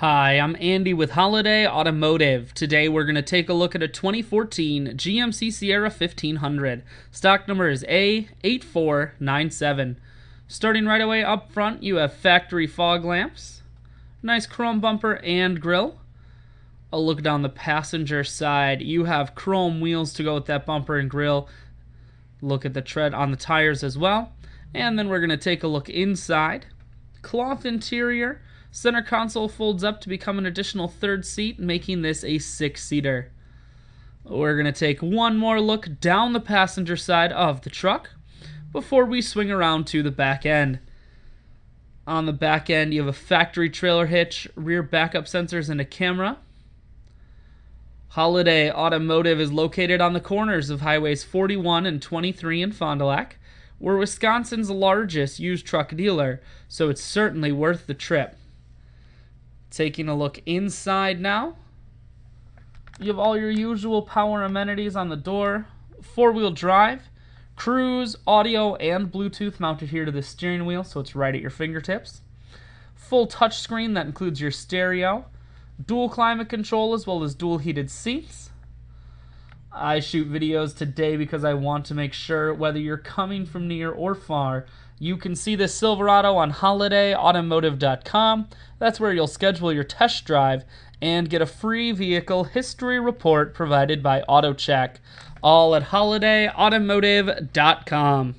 Hi, I'm Andy with Holiday Automotive. Today we're going to take a look at a 2014 GMC Sierra 1500. Stock number is A8497. Starting right away up front, you have factory fog lamps, nice chrome bumper and grille. A look down the passenger side, you have chrome wheels to go with that bumper and grille. Look at the tread on the tires as well. And then we're going to take a look inside. Cloth interior. Center console folds up to become an additional third seat, making this a 6-seater. We're going to take one more look down the passenger side of the truck before we swing around to the back end. On the back end, you have a factory trailer hitch, rear backup sensors, and a camera. Holiday Automotive is located on the corners of Highways 41 and 23 in Fond du Lac. We're Wisconsin's largest used truck dealer, so it's certainly worth the trip. Taking a look inside now, you have all your usual power amenities on the door, 4-wheel drive, cruise, audio, and Bluetooth mounted here to the steering wheel, so it's right at your fingertips. Full touchscreen that includes your stereo, dual climate control as well as dual heated seats. I shoot videos today because I want to make sure whether you're coming from near or far, you can see this Silverado on holidayautomotive.com. That's where you'll schedule your test drive and get a free vehicle history report provided by AutoCheck. All at holidayautomotive.com.